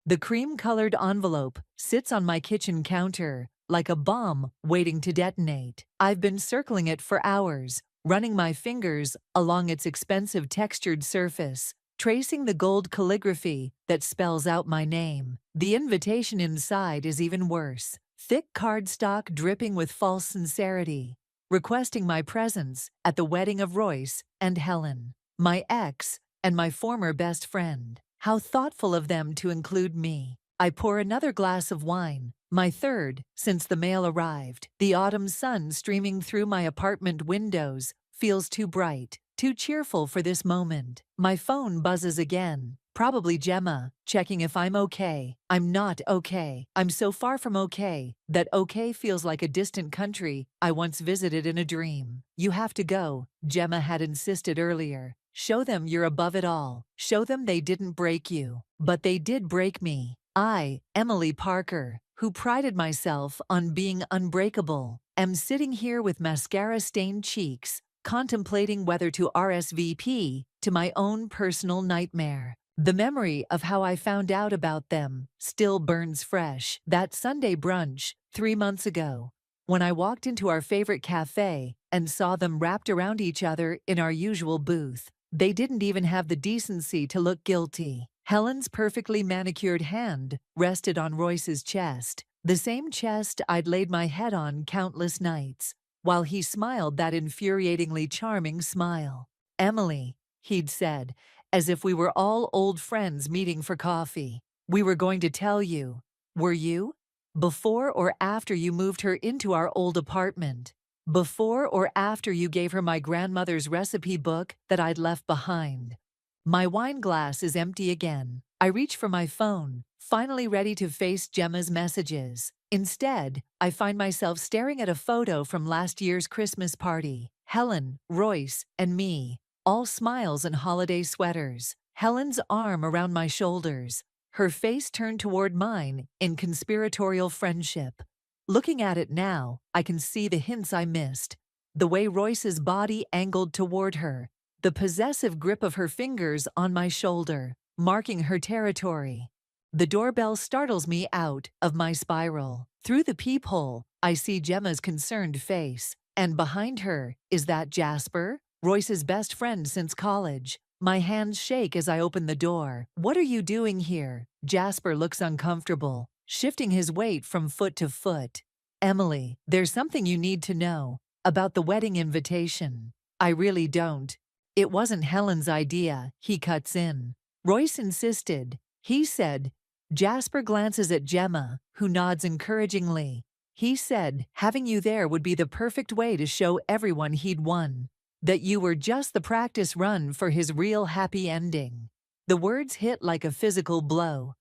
The cream-colored envelope sits on my kitchen counter like a bomb waiting to detonate. I've been circling it for hours, running my fingers along its expensive textured surface, tracing the gold calligraphy that spells out my name. The invitation inside is even worse. Thick cardstock dripping with false sincerity, requesting my presence at the wedding of Royce and Helen, my ex and my former best friend. How thoughtful of them to include me. I pour another glass of wine, my third since the mail arrived. The autumn sun streaming through my apartment windows feels too bright, too cheerful for this moment. My phone buzzes again. Probably Gemma, checking if I'm okay. I'm not okay. I'm so far from okay that okay feels like a distant country I once visited in a dream. You have to go, Gemma had insisted earlier. Show them you're above it all. Show them they didn't break you. But they did break me. I, Emily Parker, who prided myself on being unbreakable, am sitting here with mascara-stained cheeks, contemplating whether to RSVP to my own personal nightmare. The memory of how I found out about them still burns fresh. That Sunday brunch, 3 months ago, when I walked into our favorite cafe and saw them wrapped around each other in our usual booth. They didn't even have the decency to look guilty. Helen's perfectly manicured hand rested on Royce's chest, the same chest I'd laid my head on countless nights, while he smiled that infuriatingly charming smile. "Emily," he'd said, as if we were all old friends meeting for coffee. "We were going to tell you. Were you? Before or after you moved her into our old apartment? Before or after you gave her my grandmother's recipe book that I'd left behind?" My wine glass is empty again. I reach for my phone, finally ready to face Gemma's messages. Instead, I find myself staring at a photo from last year's Christmas party. Helen, Royce, and me, all smiles and holiday sweaters. Helen's arm around my shoulders, her face turned toward mine in conspiratorial friendship. Looking at it now, I can see the hints I missed. The way Royce's body angled toward her, the possessive grip of her fingers on my shoulder, marking her territory. The doorbell startles me out of my spiral. Through the peephole, I see Gemma's concerned face, and behind her is that Jasper, Royce's best friend since college. My hands shake as I open the door. "What are you doing here?" Jasper looks uncomfortable, shifting his weight from foot to foot. "Emily, there's something you need to know about the wedding invitation." "I really don't. It wasn't Helen's idea," he cuts in. "Royce insisted. He said." Jasper glances at Gemma, who nods encouragingly. "He said having you there would be the perfect way to show everyone he'd won. That you were just the practice run for his real happy ending." The words hit like a physical blow.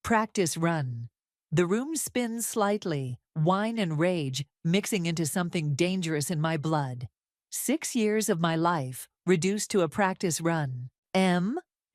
Practice run. The room spins slightly, wine and rage mixing into something dangerous in my blood. 6 years of my life reduced to a practice run.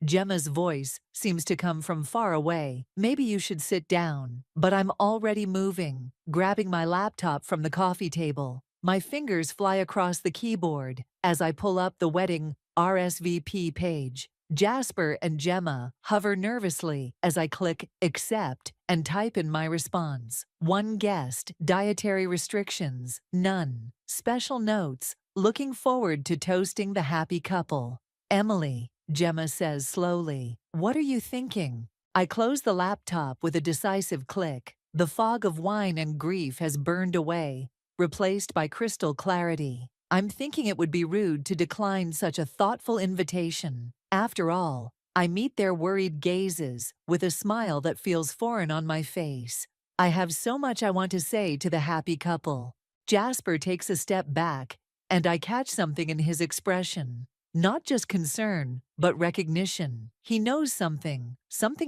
Gemma's voice seems to come from far away. "Maybe you should sit down." But I'm already moving, grabbing my laptop from the coffee table. My fingers fly across the keyboard as I pull up the wedding RSVP page. Jasper and Gemma hover nervously as I click accept and type in my response. "One guest, dietary restrictions, none. Special notes, looking forward to toasting the happy couple." "Emily," Gemma says slowly, "what are you thinking?" I close the laptop with a decisive click. The fog of wine and grief has burned away, replaced by crystal clarity. I'm thinking it would be rude to decline such a thoughtful invitation. After all, I meet their worried gazes with a smile that feels foreign on my face. I have so much I want to say to the happy couple. Jasper takes a step back, and I catch something in his expression. Not just concern, but recognition. He knows something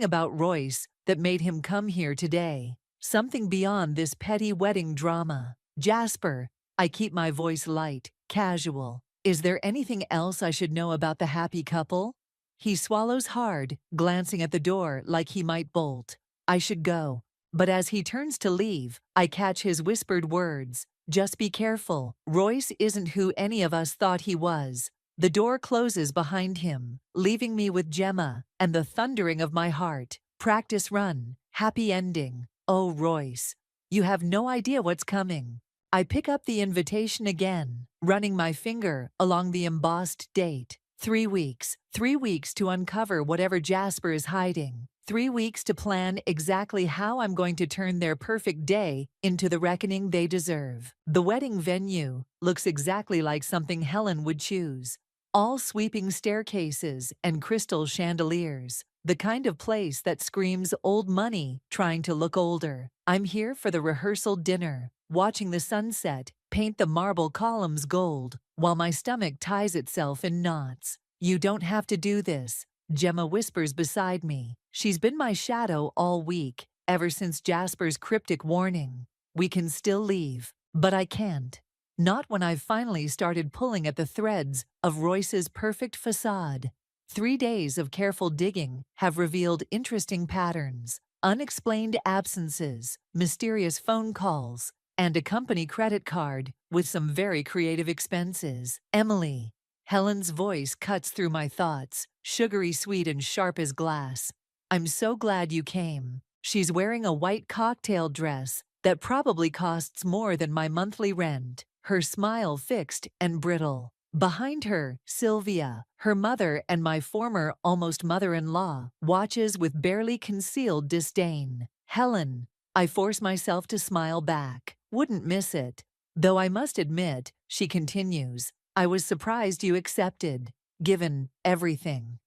about Royce that made him come here today. Something beyond this petty wedding drama. "Jasper," I keep my voice light, casual. "Is there anything else I should know about the happy couple?" He swallows hard, glancing at the door like he might bolt. I should go. But as he turns to leave, I catch his whispered words. "Just be careful. Royce isn't who any of us thought he was." The door closes behind him, leaving me with Gemma and the thundering of my heart. Practice run. Happy ending. Oh, Royce. You have no idea what's coming. I pick up the invitation again, running my finger along the embossed date. 3 weeks. 3 weeks to uncover whatever Jasper is hiding. 3 weeks to plan exactly how I'm going to turn their perfect day into the reckoning they deserve. The wedding venue looks exactly like something Helen would choose. All sweeping staircases and crystal chandeliers. The kind of place that screams old money trying to look older. I'm here for the rehearsal dinner, watching the sunset paint the marble columns gold, while my stomach ties itself in knots. You don't have to do this, Gemma whispers beside me. She's been my shadow all week, ever since Jasper's cryptic warning. We can still leave, but I can't. Not when I've finally started pulling at the threads of Royce's perfect facade. 3 days of careful digging have revealed interesting patterns, unexplained absences, mysterious phone calls, and a company credit card with some very creative expenses. Emily. Helen's voice cuts through my thoughts, sugary sweet and sharp as glass. I'm so glad you came. She's wearing a white cocktail dress that probably costs more than my monthly rent, her smile fixed and brittle. Behind her, Sylvia, her mother and my former almost mother-in-law, watches with barely concealed disdain. Helen. I force myself to smile back. Wouldn't miss it. Though I must admit, she continues, I was surprised you accepted, given everything.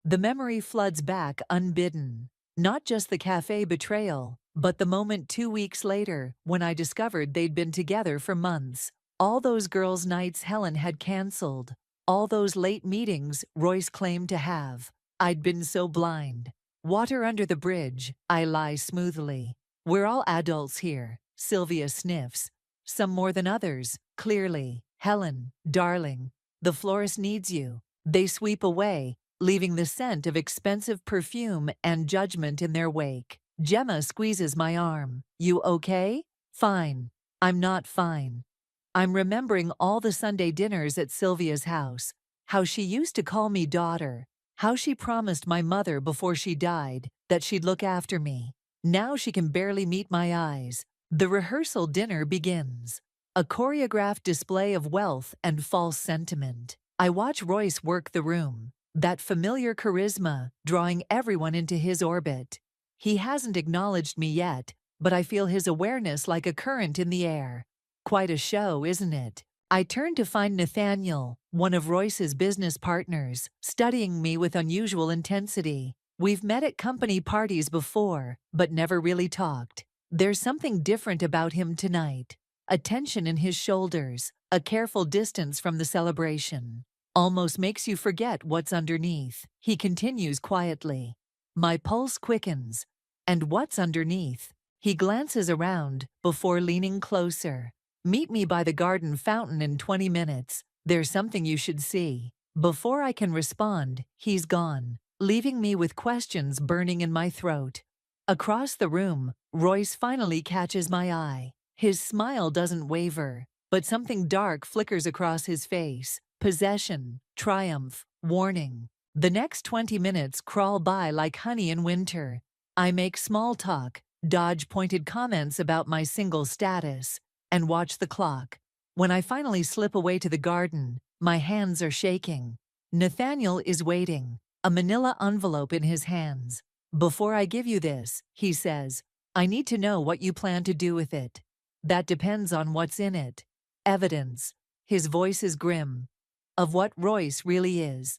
The memory floods back unbidden. Not just the cafe betrayal, but the moment 2 weeks later when I discovered they'd been together for months. All those girls' nights Helen had canceled. All those late meetings Royce claimed to have. I'd been so blind. Water under the bridge, I lie smoothly. We're all adults here, Sylvia sniffs. Some more than others, clearly. Helen, darling, the florist needs you. They sweep away, leaving the scent of expensive perfume and judgment in their wake. Gemma squeezes my arm. You okay? Fine. I'm not fine. I'm remembering all the Sunday dinners at Sylvia's house, how she used to call me daughter, how she promised my mother before she died that she'd look after me. Now she can barely meet my eyes. The rehearsal dinner begins. A choreographed display of wealth and false sentiment. I watch Royce work the room, that familiar charisma drawing everyone into his orbit. He hasn't acknowledged me yet, but I feel his awareness like a current in the air. Quite a show, isn't it? I turn to find Nathaniel, one of Royce's business partners, studying me with unusual intensity. We've met at company parties before, but never really talked. There's something different about him tonight. A tension in his shoulders, a careful distance from the celebration. Almost makes you forget what's underneath. He continues quietly. My pulse quickens. And what's underneath? He glances around before leaning closer. Meet me by the garden fountain in 20 minutes. There's something you should see. Before I can respond, he's gone, leaving me with questions burning in my throat. Across the room, Royce finally catches my eye. His smile doesn't waver, but something dark flickers across his face. Possession, triumph, warning. The next 20 minutes crawl by like honey in winter. I make small talk, dodge pointed comments about my single status, and watch the clock. When I finally slip away to the garden, my hands are shaking. Nathaniel is waiting, a manila envelope in his hands. Before I give you this, he says, I need to know what you plan to do with it. That depends on what's in it. Evidence. His voice is grim. Of what Royce really is.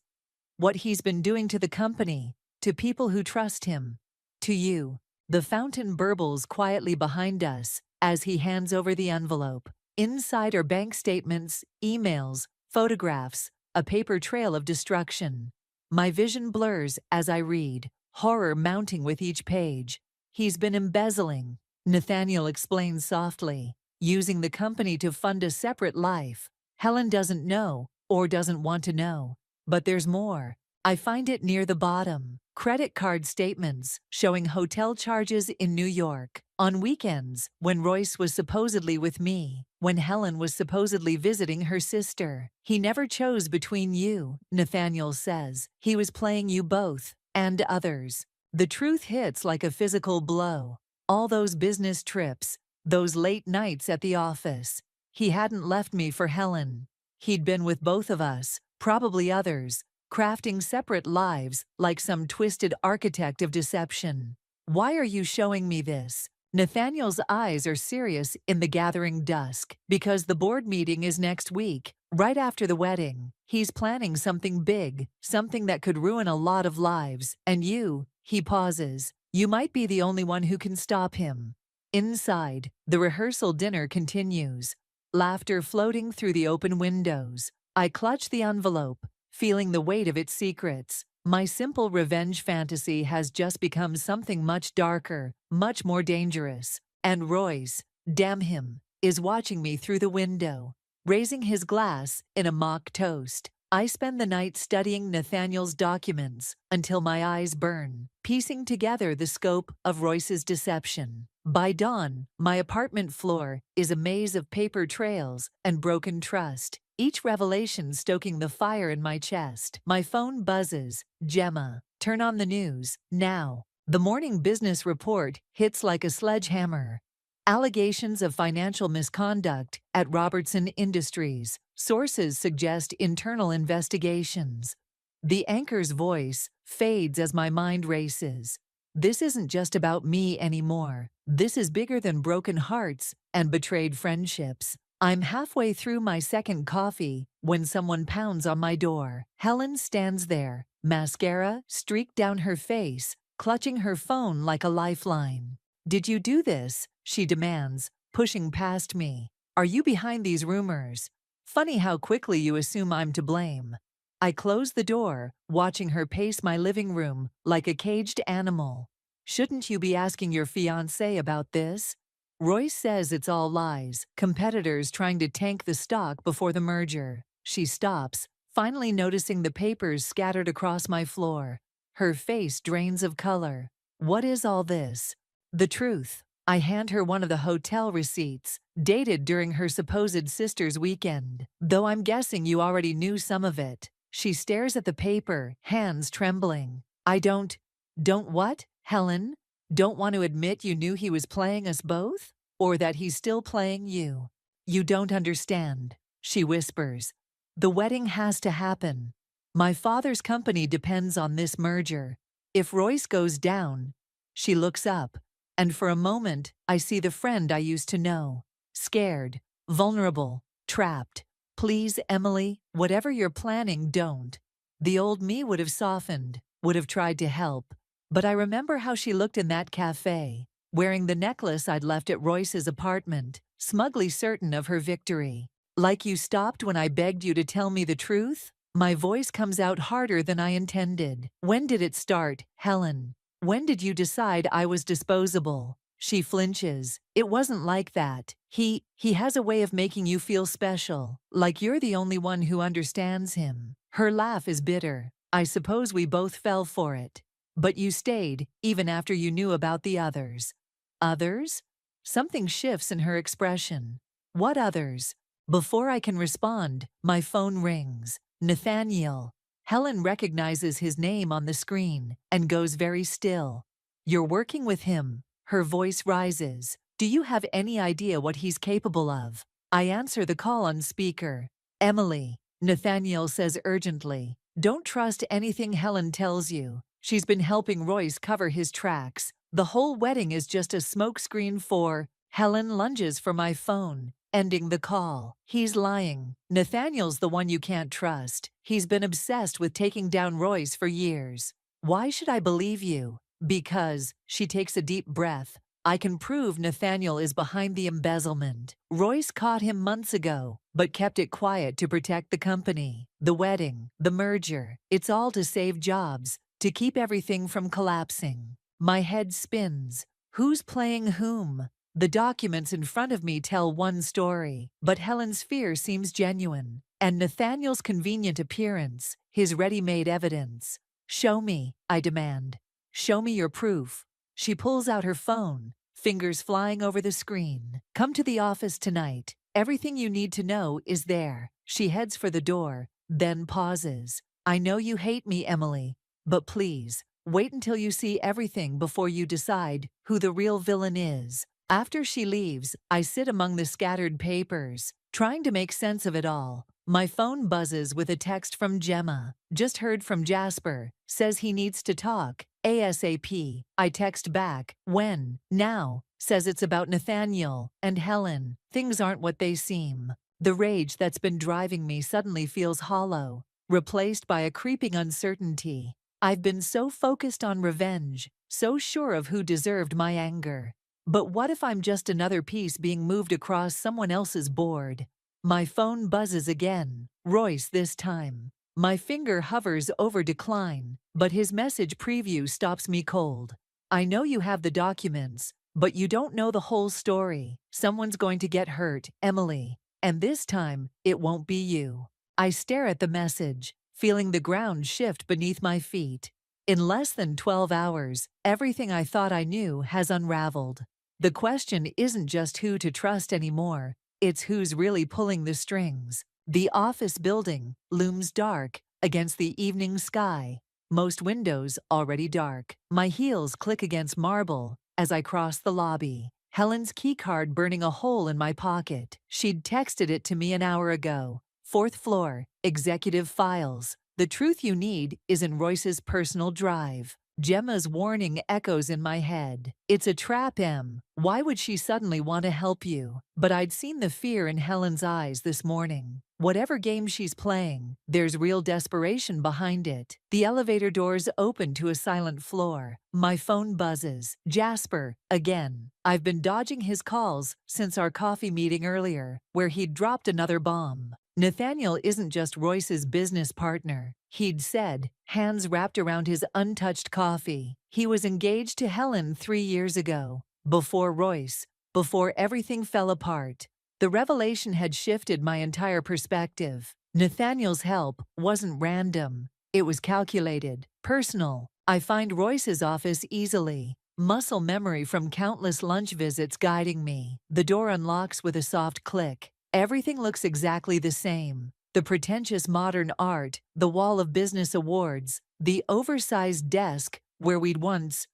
What he's been doing to the company, to people who trust him, to you. The fountain burbles quietly behind us as he hands over the envelope. Inside are bank statements, emails, photographs, a paper trail of destruction. My vision blurs as I read, horror mounting with each page. He's been embezzling, Nathaniel explains softly, using the company to fund a separate life. Helen doesn't know, or doesn't want to know. But there's more. I find it near the bottom. Credit card statements showing hotel charges in New York. On weekends, when Royce was supposedly with me, when Helen was supposedly visiting her sister. He never chose between you, Nathaniel says. He was playing you both, and others. The truth hits like a physical blow. All those business trips, those late nights at the office. He hadn't left me for Helen. He'd been with both of us, probably others, crafting separate lives like some twisted architect of deception. Why are you showing me this? Nathaniel's eyes are serious in the gathering dusk. Because the board meeting is next week, right after the wedding. He's planning something big, something that could ruin a lot of lives. And you, he pauses, you might be the only one who can stop him. Inside, the rehearsal dinner continues. Laughter floating through the open windows. I clutch the envelope, feeling the weight of its secrets. My simple revenge fantasy has just become something much darker, much more dangerous. And Royce, damn him, is watching me through the window, raising his glass in a mock toast. I spend the night studying Nathaniel's documents until my eyes burn, piecing together the scope of Royce's deception. By dawn, my apartment floor is a maze of paper trails and broken trust, each revelation stoking the fire in my chest. My phone buzzes. Gemma, turn on the news, now. The morning business report hits like a sledgehammer. Allegations of financial misconduct at Robertson Industries. Sources suggest internal investigations. The anchor's voice fades as my mind races. This isn't just about me anymore. This is bigger than broken hearts and betrayed friendships. I'm halfway through my second coffee when someone pounds on my door. Helen stands there, mascara streaked down her face, clutching her phone like a lifeline. "Did you do this?" she demands, pushing past me. "Are you behind these rumors?" Funny how quickly you assume I'm to blame. I close the door, watching her pace my living room like a caged animal. "Shouldn't you be asking your fiancé about this?" Royce says it's all lies, competitors trying to tank the stock before the merger. She stops, finally noticing the papers scattered across my floor. Her face drains of color. "What is all this?" "The truth." I hand her one of the hotel receipts, dated during her supposed sister's weekend. "Though I'm guessing you already knew some of it." She stares at the paper, hands trembling. Don't what, Helen? Don't want to admit you knew he was playing us both? Or that he's still playing you? You don't understand," she whispers. "The wedding has to happen. My father's company depends on this merger. If Royce goes down..." She looks up, and for a moment, I see the friend I used to know. Scared, vulnerable, trapped. "Please, Emily, whatever you're planning, don't." The old me would have softened, would have tried to help. But I remember how she looked in that cafe, wearing the necklace I'd left at Royce's apartment, smugly certain of her victory. "Like you stopped when I begged you to tell me the truth?" My voice comes out harder than I intended. "When did it start, Helen? When did you decide I was disposable?" She flinches. "It wasn't like that. He has a way of making you feel special, like you're the only one who understands him." Her laugh is bitter. "I suppose we both fell for it. But you stayed, even after you knew about the others." "Others?" Something shifts in her expression. "What others?" Before I can respond, my phone rings. Nathaniel. Helen recognizes his name on the screen and goes very still. "You're working with him." Her voice rises. "Do you have any idea what he's capable of?" I answer the call on speaker. "Emily," Nathaniel says urgently, "don't trust anything Helen tells you. She's been helping Royce cover his tracks. The whole wedding is just a smokescreen for..." Helen lunges for my phone, ending the call. "He's lying. Nathaniel's the one you can't trust. He's been obsessed with taking down Royce for years." "Why should I believe you?" "Because," she takes a deep breath, "I can prove Nathaniel is behind the embezzlement. Royce caught him months ago, but kept it quiet to protect the company. The wedding, the merger, it's all to save jobs, to keep everything from collapsing." My head spins. Who's playing whom? The documents in front of me tell one story, but Helen's fear seems genuine. And Nathaniel's convenient appearance, his ready-made evidence. "Show me," I demand. "Show me your proof." She pulls out her phone, fingers flying over the screen. "Come to the office tonight. Everything you need to know is there." She heads for the door, then pauses. "I know you hate me, Emily, but please, Wait until you see everything before you decide who the real villain is. After she leaves, I sit among the scattered papers, trying to make sense of it all. My phone buzzes with a text from Gemma. Just heard from Jasper. Says he needs to talk. ASAP. I text back. When? Now. Says it's about Nathaniel and Helen. Things aren't what they seem. The rage that's been driving me suddenly feels hollow, replaced by a creeping uncertainty. I've been so focused on revenge, so sure of who deserved my anger. But what if I'm just another piece being moved across someone else's board? My phone buzzes again. Royce this time. My finger hovers over decline, but his message preview stops me cold. I know you have the documents, but you don't know the whole story. Someone's going to get hurt, Emily. And this time, it won't be you. I stare at the message, feeling the ground shift beneath my feet. In less than 12 hours, everything I thought I knew has unraveled. The question isn't just who to trust anymore, it's who's really pulling the strings. The office building looms dark against the evening sky, most windows already dark. My heels click against marble as I cross the lobby. Helen's keycard burning a hole in my pocket. She'd texted it to me an hour ago. 4th floor, executive files. The truth you need is in Royce's personal drive. Gemma's warning echoes in my head. It's a trap, Em. Why would she suddenly want to help you? But I'd seen the fear in Helen's eyes this morning. Whatever game she's playing, there's real desperation behind it. The elevator doors open to a silent floor. My phone buzzes. Jasper, again. I've been dodging his calls since our coffee meeting earlier, where he'd dropped another bomb. Nathaniel isn't just Royce's business partner, he'd said, hands wrapped around his untouched coffee. He was engaged to Helen 3 years ago, before Royce, before everything fell apart. The revelation had shifted my entire perspective. Nathaniel's help wasn't random. It was calculated, personal. I find Royce's office easily, muscle memory from countless lunch visits guiding me. The door unlocks with a soft click. Everything looks exactly the same. The pretentious modern art, the wall of business awards, the oversized desk where we'd once,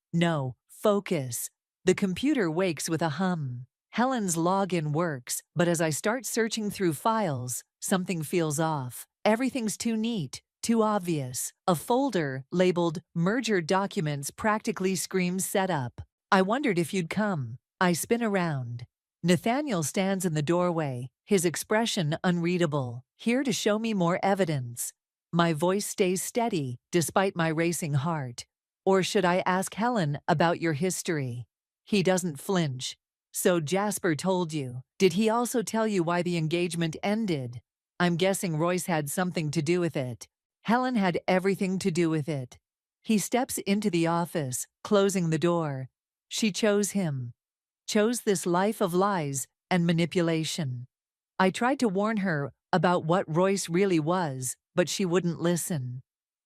focus. The computer wakes with a hum. Helen's login works, but as I start searching through files, something feels off. Everything's too neat, too obvious. A folder labeled Merger Documents practically screams setup. I wondered if you'd come. I spin around. Nathaniel stands in the doorway, his expression unreadable, here to show me more evidence. My voice stays steady, despite my racing heart. Or should I ask Helen about your history? He doesn't flinch. So Jasper told you. Did he also tell you why the engagement ended? I'm guessing Royce had something to do with it. Helen had everything to do with it. He steps into the office, closing the door. She chose him. Chose this life of lies and manipulation. I tried to warn her about what Royce really was, but she wouldn't listen.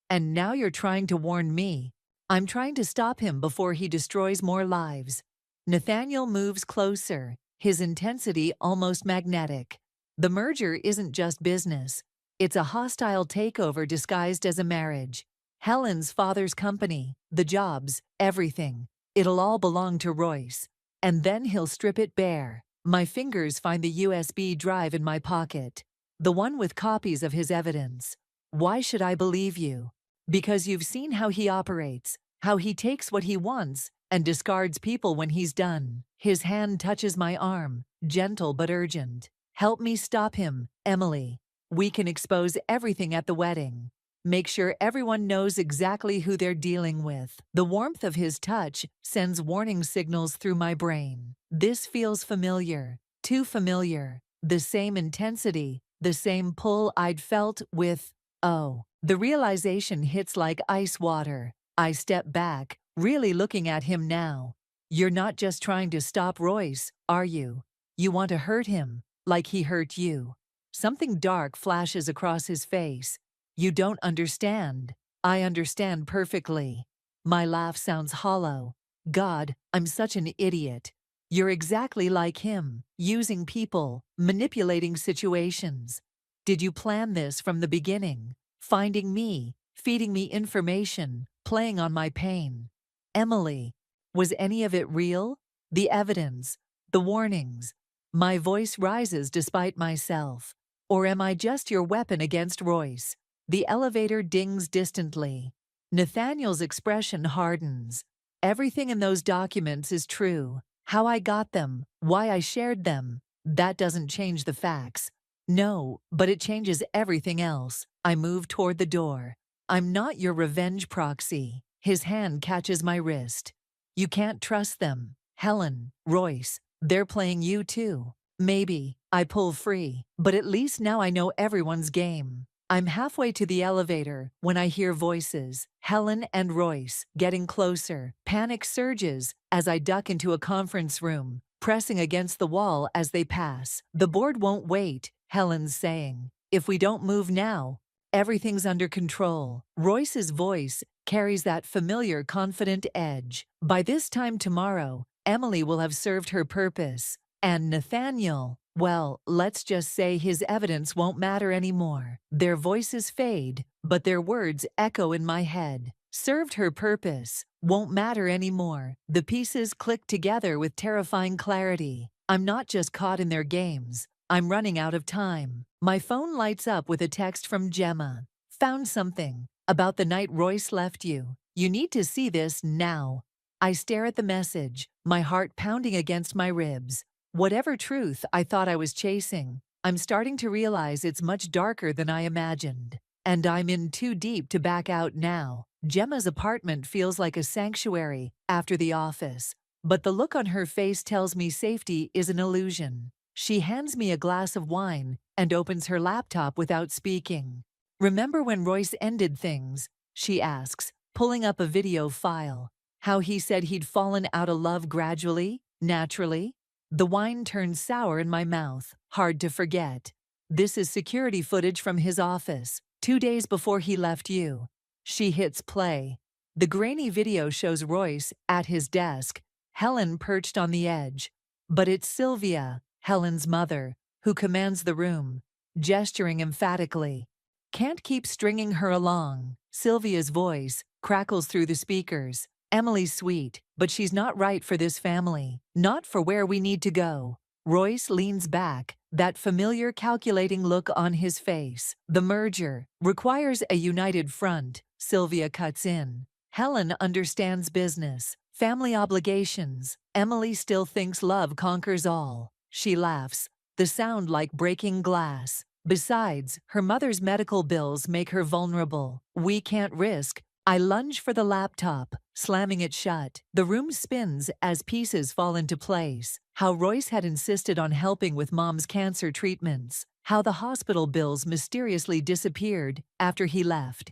And now you're trying to warn me. I'm trying to stop him before he destroys more lives. Nathaniel moves closer, his intensity almost magnetic. The merger isn't just business. It's a hostile takeover disguised as a marriage. Helen's father's company, the jobs, everything. It'll all belong to Royce. And then he'll strip it bare. My fingers find the USB drive in my pocket, the one with copies of his evidence. Why should I believe you? Because you've seen how he operates, how he takes what he wants and discards people when he's done. His hand touches my arm, gentle but urgent. Help me stop him, Emily. We can expose everything at the wedding. Make sure everyone knows exactly who they're dealing with. The warmth of his touch sends warning signals through my brain. This feels familiar, too familiar. The same intensity, the same pull I'd felt with, the realization hits like ice water. I step back, really looking at him now. You're not just trying to stop Royce, are you? You want to hurt him, like he hurt you. Something dark flashes across his face. You don't understand. I understand perfectly. My laugh sounds hollow. God, I'm such an idiot. You're exactly like him, using people, manipulating situations. Did you plan this from the beginning? Finding me, feeding me information, playing on my pain. Emily, was any of it real? The evidence, the warnings. My voice rises despite myself. Or am I just your weapon against Royce? The elevator dings distantly. Nathaniel's expression hardens. Everything in those documents is true. How I got them, why I shared them, that doesn't change the facts. No, but it changes everything else. I move toward the door. I'm not your revenge proxy. His hand catches my wrist. You can't trust them. Helen, Royce, they're playing you too. Maybe. I pull free, but at least now I know everyone's game. I'm halfway to the elevator when I hear voices, Helen and Royce, getting closer. Panic surges as I duck into a conference room, pressing against the wall as they pass. The board won't wait, Helen's saying. If we don't move now, everything's under control. Royce's voice carries that familiar, confident edge. By this time tomorrow, Emily will have served her purpose. And Nathaniel, well, let's just say his evidence won't matter anymore. Their voices fade, but their words echo in my head. Served her purpose, won't matter anymore. The pieces click together with terrifying clarity. I'm not just caught in their games. I'm running out of time. My phone lights up with a text from Gemma. Found something. About the night Royce left you. You need to see this now. I stare at the message, my heart pounding against my ribs. Whatever truth I thought I was chasing, I'm starting to realize it's much darker than I imagined. And I'm in too deep to back out now. Gemma's apartment feels like a sanctuary after the office, but the look on her face tells me safety is an illusion. She hands me a glass of wine and opens her laptop without speaking. Remember when Royce ended things? She asks, pulling up a video file. How he said he'd fallen out of love gradually, naturally? The wine turns sour in my mouth, hard to forget. This is security footage from his office, 2 days before he left you. She hits play. The grainy video shows Royce at his desk, Helen perched on the edge. But it's Sylvia, Helen's mother, who commands the room, gesturing emphatically. Can't keep stringing her along. Sylvia's voice crackles through the speakers. Emily's sweet, but she's not right for this family, not for where we need to go. Royce leans back, that familiar calculating look on his face. The merger requires a united front, Sylvia cuts in. Helen understands business, family obligations. Emily still thinks love conquers all. She laughs, the sound like breaking glass. Besides, her mother's medical bills make her vulnerable. We can't risk. I lunge for the laptop, slamming it shut. The room spins as pieces fall into place. How Royce had insisted on helping with Mom's cancer treatments. How the hospital bills mysteriously disappeared after he left.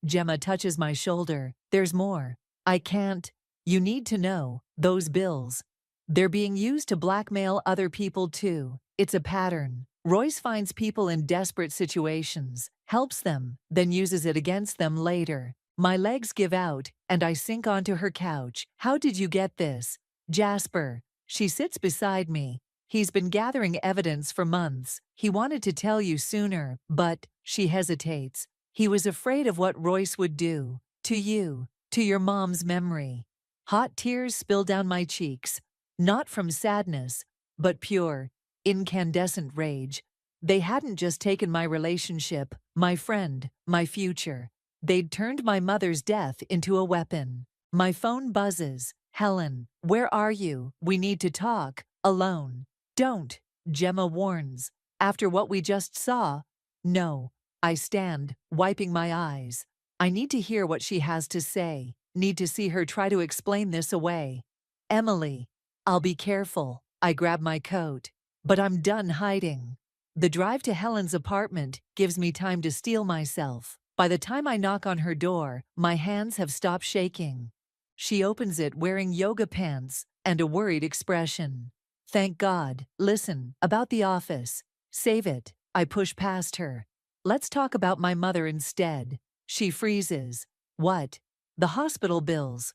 Gemma touches my shoulder. There's more. I can't. You need to know. Those bills. They're being used to blackmail other people too. It's a pattern. Royce finds people in desperate situations, helps them, then uses it against them later. My legs give out, and I sink onto her couch. How did you get this? Jasper. She sits beside me. He's been gathering evidence for months. He wanted to tell you sooner, but, she hesitates. He was afraid of what Royce would do. To you, to your mom's memory. Hot tears spill down my cheeks. Not from sadness, but pure, incandescent rage. They hadn't just taken my relationship, my friend, my future. They'd turned my mother's death into a weapon. My phone buzzes. Helen, where are you? We need to talk. Alone. Don't, Gemma warns. After what we just saw? No. I stand, wiping my eyes. I need to hear what she has to say. Need to see her try to explain this away. Emily. I'll be careful. I grab my coat. But I'm done hiding. The drive to Helen's apartment gives me time to steel myself. By the time I knock on her door, my hands have stopped shaking. She opens it wearing yoga pants and a worried expression. Thank God. Listen, about the office. Save it. I push past her. Let's talk about my mother instead. She freezes. What? The hospital bills.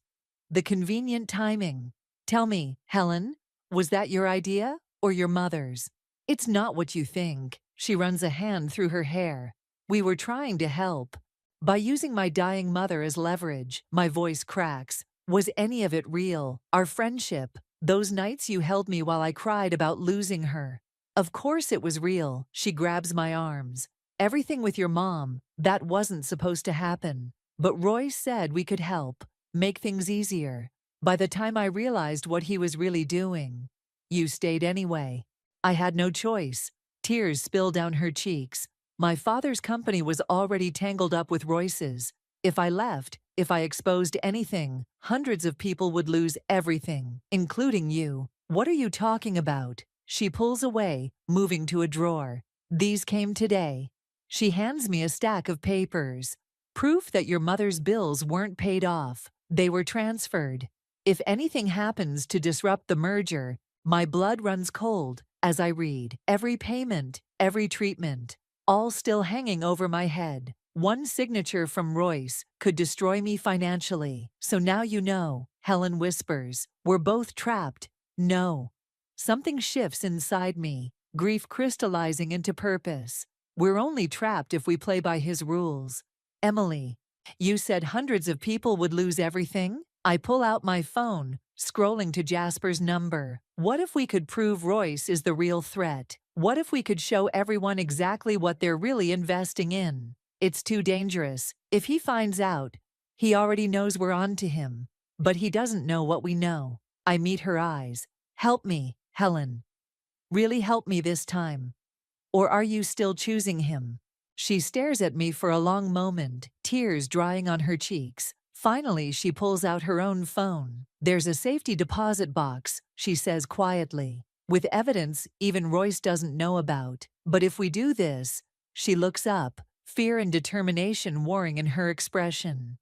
The convenient timing. Tell me, Helen, was that your idea or your mother's? It's not what you think. She runs a hand through her hair. We were trying to help, By using my dying mother as leverage, my voice cracks. Was any of it real? Our friendship? Those nights you held me while I cried about losing her? Of course it was real. She grabs my arms. Everything with your mom, that wasn't supposed to happen. But Roy said we could help, make things easier. By the time I realized what he was really doing, you stayed anyway. I had no choice. Tears spill down her cheeks. My father's company was already tangled up with Royce's. If I left, if I exposed anything, hundreds of people would lose everything, including you. What are you talking about? She pulls away, moving to a drawer. These came today. She hands me a stack of papers. Proof that your mother's bills weren't paid off. They were transferred. If anything happens to disrupt the merger, my blood runs cold as I read. Every payment, every treatment, all still hanging over my head. One signature from Royce could destroy me financially. So now you know, Helen whispers. We're both trapped. No. Something shifts inside me, grief crystallizing into purpose. We're only trapped if we play by his rules. Emily, you said hundreds of people would lose everything? I pull out my phone, scrolling to Jasper's number. What if we could prove Royce is the real threat? What if we could show everyone exactly what they're really investing in? It's too dangerous. If he finds out, he already knows we're on to him. But he doesn't know what we know. I meet her eyes. Help me, Helen. Really help me this time. Or are you still choosing him? She stares at me for a long moment, tears drying on her cheeks. Finally, she pulls out her own phone. There's a safety deposit box, she says quietly, with evidence even Royce doesn't know about. But if we do this, she looks up, fear and determination warring in her expression.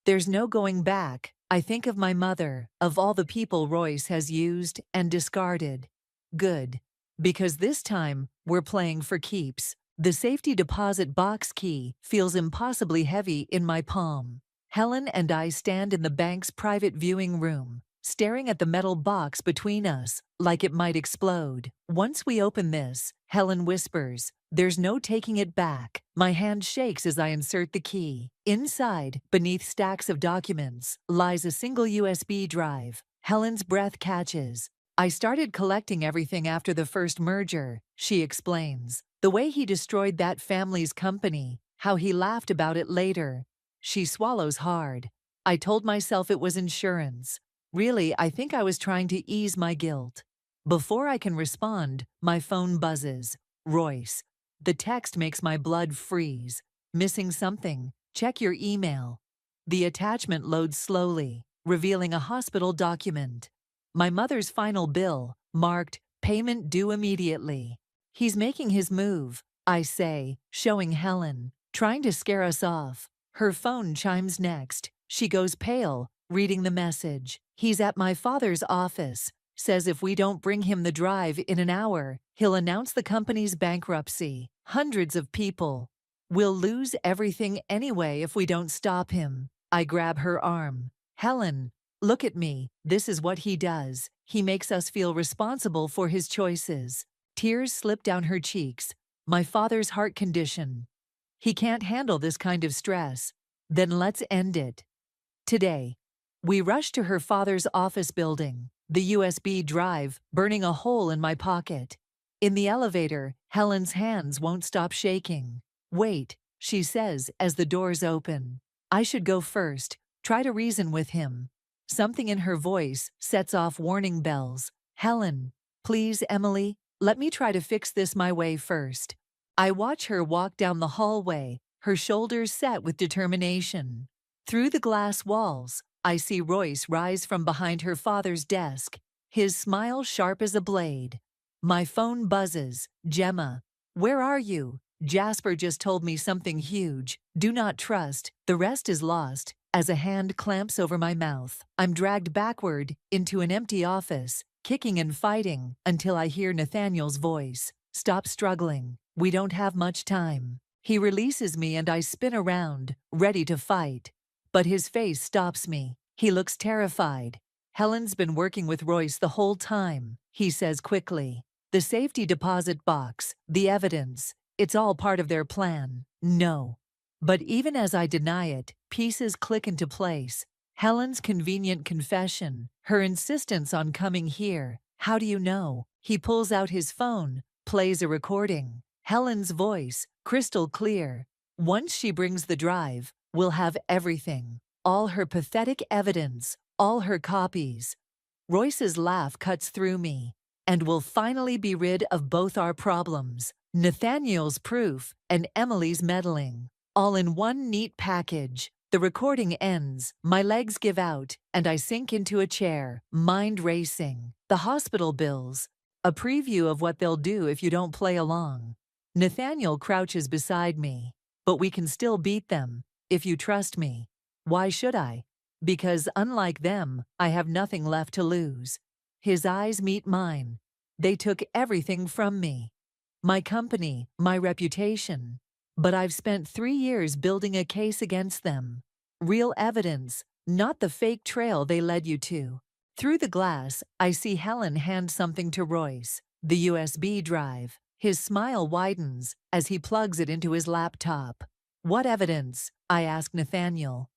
There's no going back. I think of my mother, of all the people Royce has used and discarded. Good. Because this time, we're playing for keeps. The safety deposit box key feels impossibly heavy in my palm. Helen and I stand in the bank's private viewing room, staring at the metal box between us, like it might explode. Once we open this, Helen whispers, there's no taking it back. My hand shakes as I insert the key. Inside, beneath stacks of documents, lies a single USB drive. Helen's breath catches. I started collecting everything after the first merger, she explains. The way he destroyed that family's company, how he laughed about it later. She swallows hard. I told myself it was insurance. Really, I think I was trying to ease my guilt. Before I can respond, my phone buzzes. Royce. The text makes my blood freeze. Missing something. Check your email. The attachment loads slowly, revealing a hospital document. My mother's final bill, marked, payment due immediately. He's making his move, I say, showing Helen, trying to scare us off. Her phone chimes next. She goes pale, reading the message. He's at my father's office. Says if we don't bring him the drive in an hour, he'll announce the company's bankruptcy. Hundreds of people. We'll lose everything anyway if we don't stop him. I grab her arm. Helen, look at me. This is what he does. He makes us feel responsible for his choices. Tears slip down her cheeks. My father's heart condition. He can't handle this kind of stress. Then let's end it. Today. We rush to her father's office building, the USB drive burning a hole in my pocket. In the elevator, Helen's hands won't stop shaking. Wait, she says as the doors open. I should go first, try to reason with him. Something in her voice sets off warning bells. Helen, please, Emily, let me try to fix this my way first. I watch her walk down the hallway, her shoulders set with determination. Through the glass walls, I see Royce rise from behind her father's desk, his smile sharp as a blade. My phone buzzes. Gemma, where are you? Jasper just told me something huge. Do not trust. The rest is lost. As a hand clamps over my mouth, I'm dragged backward into an empty office, kicking and fighting until I hear Nathaniel's voice. Stop struggling. We don't have much time. He releases me and I spin around, ready to fight. But his face stops me. He looks terrified. Helen's been working with Royce the whole time, he says quickly. The safety deposit box, the evidence, it's all part of their plan. No. But even as I deny it, pieces click into place. Helen's convenient confession, her insistence on coming here. How do you know? He pulls out his phone, plays a recording. Helen's voice, crystal clear. Once she brings the drive, we'll have everything. All her pathetic evidence, all her copies. Royce's laugh cuts through me. And we'll finally be rid of both our problems. Nathaniel's proof and Emily's meddling. All in one neat package. The recording ends, my legs give out, and I sink into a chair, mind racing. The hospital bills. A preview of what they'll do if you don't play along. Nathaniel crouches beside me. But we can still beat them, if you trust me. Why should I? Because unlike them, I have nothing left to lose. His eyes meet mine. They took everything from me. My company, my reputation. But I've spent 3 years building a case against them. Real evidence, not the fake trail they led you to. Through the glass, I see Helen hand something to Royce, the USB drive. His smile widens as he plugs it into his laptop. What evidence? I ask Nathaniel.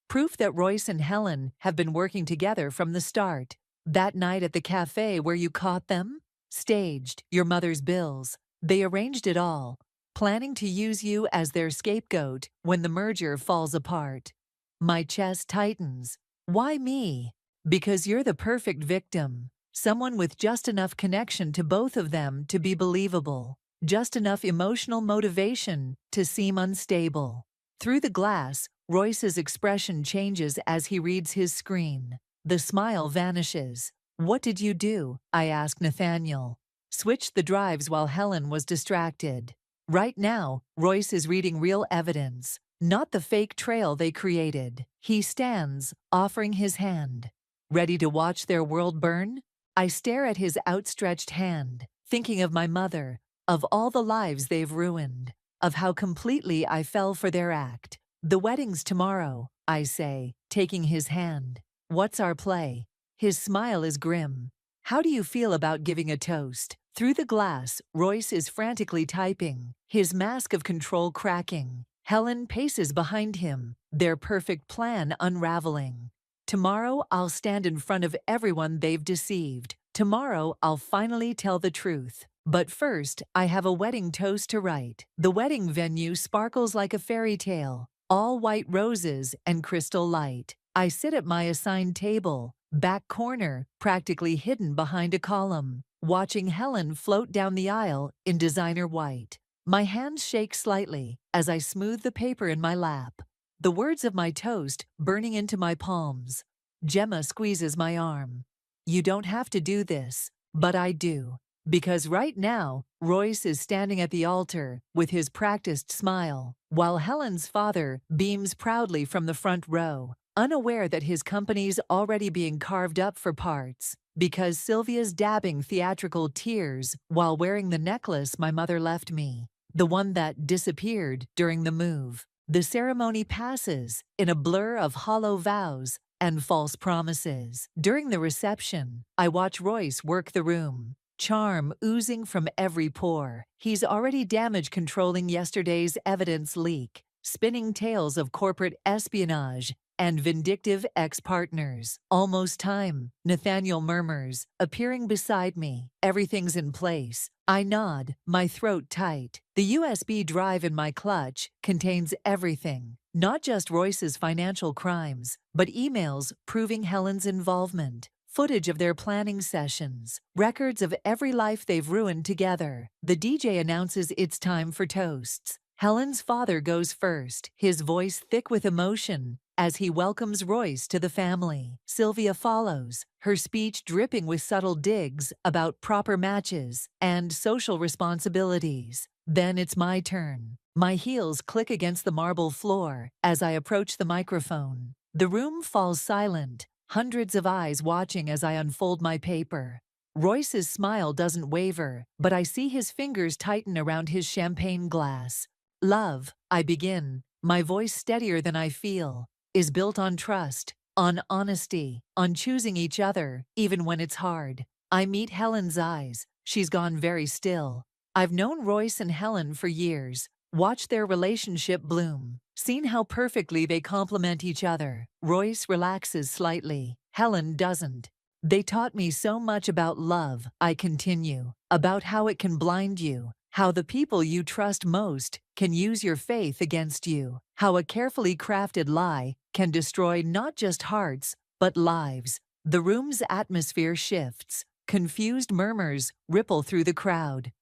Proof that Royce and Helen have been working together from the start. That night at the cafe where you caught them? Staged, your mother's bills. They arranged it all, planning to use you as their scapegoat when the merger falls apart. My chest tightens. Why me? Because you're the perfect victim. Someone with just enough connection to both of them to be believable. Just enough emotional motivation to seem unstable. Through the glass, Royce's expression changes as he reads his screen. The smile vanishes. What did you do? I asked Nathaniel. Switched the drives while Helen was distracted. Right now, Royce is reading real evidence, not the fake trail they created. He stands, offering his hand. Ready to watch their world burn? I stare at his outstretched hand, thinking of my mother, of all the lives they've ruined, of how completely I fell for their act. The wedding's tomorrow, I say, taking his hand. What's our play? His smile is grim. How do you feel about giving a toast? Through the glass, Royce is frantically typing, his mask of control cracking. Helen paces behind him, their perfect plan unraveling. Tomorrow I'll stand in front of everyone they've deceived. Tomorrow I'll finally tell the truth. But first, I have a wedding toast to write. The wedding venue sparkles like a fairy tale, all white roses and crystal light. I sit at my assigned table, back corner, practically hidden behind a column, watching Helen float down the aisle in designer white. My hands shake slightly as I smooth the paper in my lap. The words of my toast burning into my palms. Gemma squeezes my arm. You don't have to do this, but I do. Because right now, Royce is standing at the altar with his practiced smile, while Helen's father beams proudly from the front row, unaware that his company's already being carved up for parts. Because Sylvia's dabbing theatrical tears while wearing the necklace my mother left me, the one that disappeared during the move. The ceremony passes in a blur of hollow vows and false promises. During the reception, I watch Royce work the room, charm oozing from every pore. He's already damage controlling yesterday's evidence leak, spinning tales of corporate espionage and vindictive ex-partners. Almost time, Nathaniel murmurs, appearing beside me. Everything's in place. I nod, my throat tight. The USB drive in my clutch contains everything. Not just Royce's financial crimes, but emails proving Helen's involvement. Footage of their planning sessions. Records of every life they've ruined together. The DJ announces it's time for toasts. Helen's father goes first, his voice thick with emotion, as he welcomes Royce to the family. Sylvia follows, her speech dripping with subtle digs about proper matches and social responsibilities. Then it's my turn. My heels click against the marble floor as I approach the microphone. The room falls silent, hundreds of eyes watching as I unfold my paper. Royce's smile doesn't waver, but I see his fingers tighten around his champagne glass. Love, I begin, my voice steadier than I feel, is built on trust, on honesty, on choosing each other, even when it's hard. I meet Helen's eyes. She's gone very still. I've known Royce and Helen for years, watched their relationship bloom, Seen how perfectly they complement each other. Royce relaxes slightly. Helen doesn't. They taught me so much about love, I continue, about how it can blind you, how the people you trust most can use your faith against you, how a carefully crafted lie can destroy not just hearts, but lives. The room's atmosphere shifts. Confused murmurs ripple through the crowd.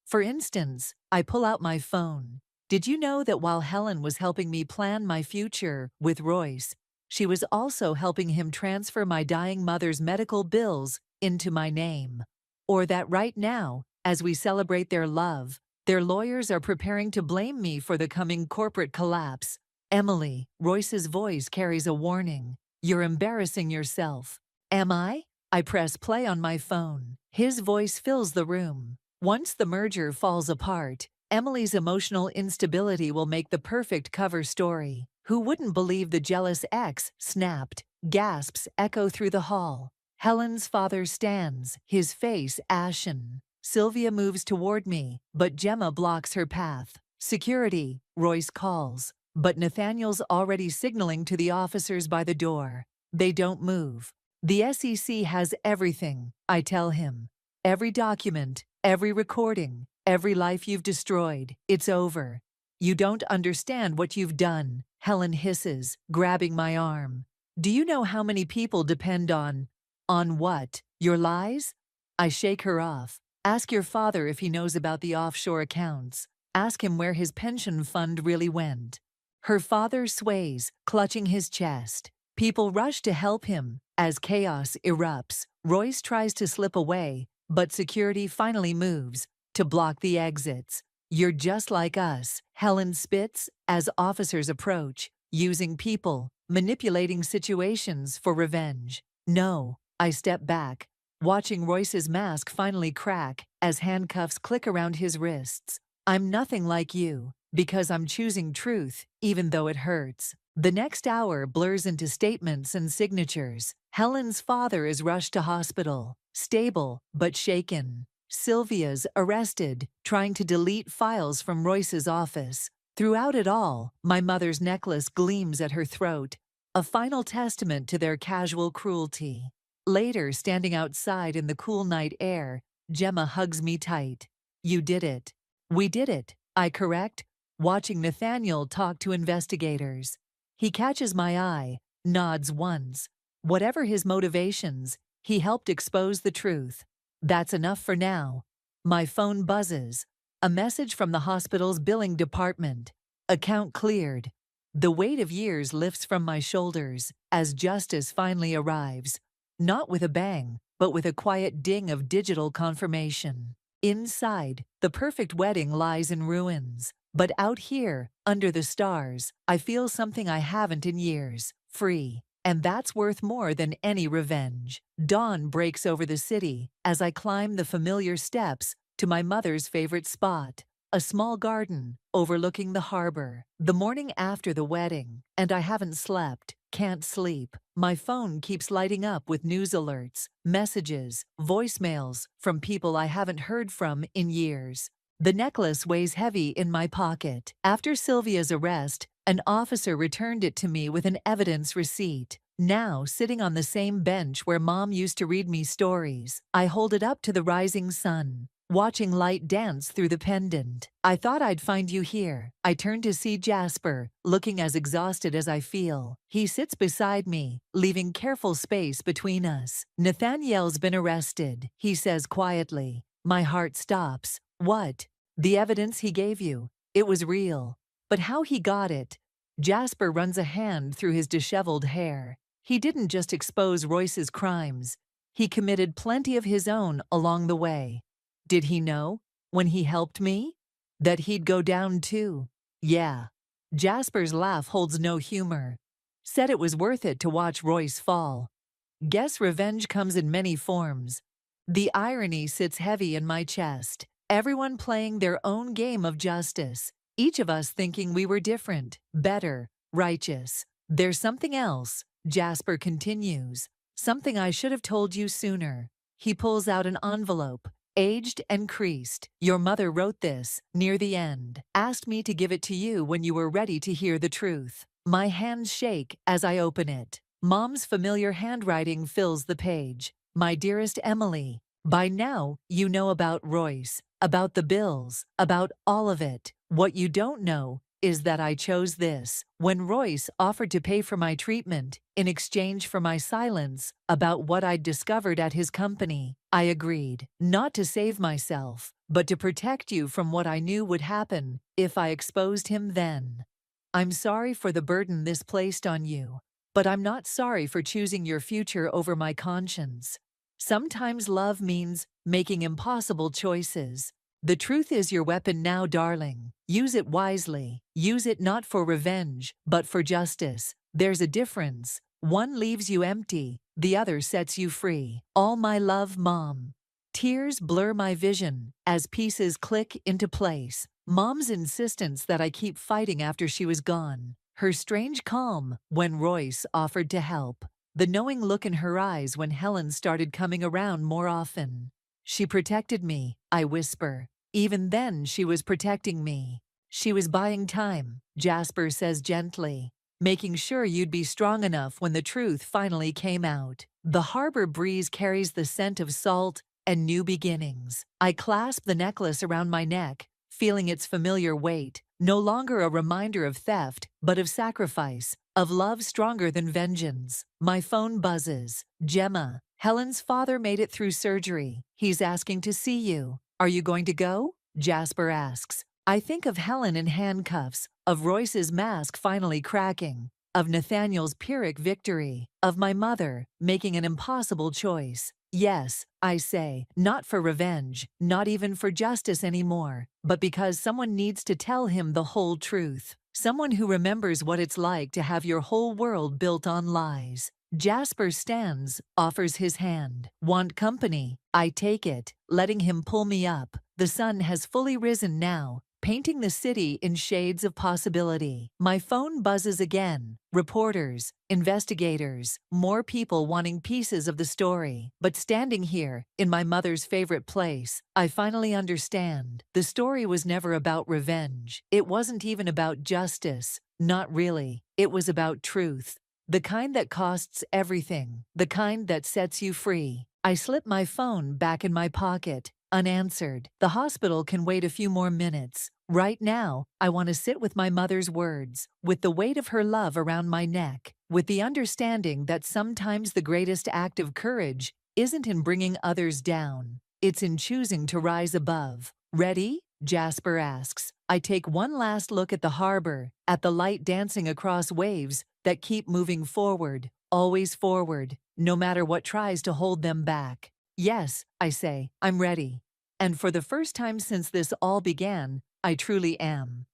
For instance, I pull out my phone. Did you know that while Helen was helping me plan my future with Royce, she was also helping him transfer my dying mother's medical bills into my name? Or that right now, as we celebrate their love, their lawyers are preparing to blame me for the coming corporate collapse? Emily, Royce's voice carries a warning. You're embarrassing yourself. Am I? I press play on my phone. His voice fills the room. Once the merger falls apart, Emily's emotional instability will make the perfect cover story. Who wouldn't believe the jealous ex snapped? Gasps echo through the hall. Helen's father stands, his face ashen. Sylvia moves toward me, but Gemma blocks her path. Security, Royce calls, but Nathaniel's already signaling to the officers by the door. They don't move. The SEC has everything, I tell him. Every document, every recording, every life you've destroyed. It's over. You don't understand what you've done, Helen hisses, grabbing my arm. Do you know how many people depend on what? Your lies? I shake her off. Ask your father if he knows about the offshore accounts. Ask him where his pension fund really went. Her father sways, clutching his chest. People rush to help him. As chaos erupts, Royce tries to slip away, but security finally moves to block the exits. You're just like us, Helen spits as officers approach, using people, manipulating situations for revenge. No, I step back, watching Royce's mask finally crack as handcuffs click around his wrists. I'm nothing like you, because I'm choosing truth, even though it hurts. The next hour blurs into statements and signatures. Helen's father is rushed to hospital, stable but shaken. Sylvia's arrested, trying to delete files from Royce's office. Throughout it all, my mother's necklace gleams at her throat, a final testament to their casual cruelty. Later, standing outside in the cool night air, Gemma hugs me tight. You did it. We did it, I correct, watching Nathaniel talk to investigators. He catches my eye, nods once. Whatever his motivations, he helped expose the truth. That's enough for now. My phone buzzes. A message from the hospital's billing department. Account cleared. The weight of years lifts from my shoulders as justice finally arrives. Not with a bang, but with a quiet ding of digital confirmation. Inside, the perfect wedding lies in ruins. But out here, under the stars, I feel something I haven't in years. Free. And that's worth more than any revenge. Dawn breaks over the city as I climb the familiar steps to my mother's favorite spot, a small garden overlooking the harbor. The morning after the wedding, and I haven't slept, can't sleep. My phone keeps lighting up with news alerts, messages, voicemails from people I haven't heard from in years. The necklace weighs heavy in my pocket. After Sylvia's arrest, an officer returned it to me with an evidence receipt. Now, sitting on the same bench where Mom used to read me stories, I hold it up to the rising sun, watching light dance through the pendant. I thought I'd find you here. I turn to see Jasper, looking as exhausted as I feel. He sits beside me, leaving careful space between us. Nathaniel's been arrested, he says quietly. My heart stops. What? The evidence he gave you. It was real. But how he got it? Jasper runs a hand through his disheveled hair. He didn't just expose Royce's crimes. He committed plenty of his own along the way. Did he know, when he helped me, that he'd go down too? Yeah. Jasper's laugh holds no humor. Said it was worth it to watch Royce fall. Guess revenge comes in many forms. The irony sits heavy in my chest. Everyone playing their own game of justice. Each of us thinking we were different, better, righteous. There's something else, Jasper continues. Something I should have told you sooner. He pulls out an envelope. aged and creased. Your mother wrote this, near the end. Asked me to give it to you when you were ready to hear the truth. My hands shake as I open it. Mom's familiar handwriting fills the page. My dearest Emily, by now, you know about Royce, about the bills, about all of it. What you don't know is that I chose this. When Royce offered to pay for my treatment in exchange for my silence about what I'd discovered at his company, I agreed, not to save myself, but to protect you from what I knew would happen if I exposed him then. I'm sorry for the burden this placed on you, but I'm not sorry for choosing your future over my conscience. Sometimes love means making impossible choices. The truth is your weapon now, darling. Use it wisely. Use it not for revenge, but for justice. There's a difference. One leaves you empty, the other sets you free. All my love, Mom. Tears blur my vision as pieces click into place. Mom's insistence that I keep fighting after she was gone. Her strange calm when Royce offered to help. The knowing look in her eyes when Helen started coming around more often. She protected me, I whisper. Even then she was protecting me. She was buying time, Jasper says gently, making sure you'd be strong enough when the truth finally came out. The harbor breeze carries the scent of salt and new beginnings. I clasp the necklace around my neck, feeling its familiar weight, no longer a reminder of theft, but of sacrifice, of love stronger than vengeance. My phone buzzes. Gemma, Helen's father made it through surgery. He's asking to see you. Are you going to go? Jasper asks. I think of Helen in handcuffs, of Royce's mask finally cracking, of Nathaniel's Pyrrhic victory, of my mother making an impossible choice. Yes, I say, not for revenge, not even for justice anymore, but because someone needs to tell him the whole truth. Someone who remembers what it's like to have your whole world built on lies. Jasper stands, offers his hand. Want company? I take it, letting him pull me up. The sun has fully risen now, painting the city in shades of possibility. My phone buzzes again. Reporters, investigators, more people wanting pieces of the story. But standing here, in my mother's favorite place, I finally understand. The story was never about revenge. It wasn't even about justice. Not really. It was about truth. The kind that costs everything. The kind that sets you free. I slip my phone back in my pocket. Unanswered. The hospital can wait a few more minutes. Right now, I want to sit with my mother's words, with the weight of her love around my neck, with the understanding that sometimes the greatest act of courage isn't in bringing others down. It's in choosing to rise above. Ready? Jasper asks. I take one last look at the harbor, at the light dancing across waves that keep moving forward, always forward, no matter what tries to hold them back. Yes, I say, I'm ready. And for the first time since this all began, I truly am.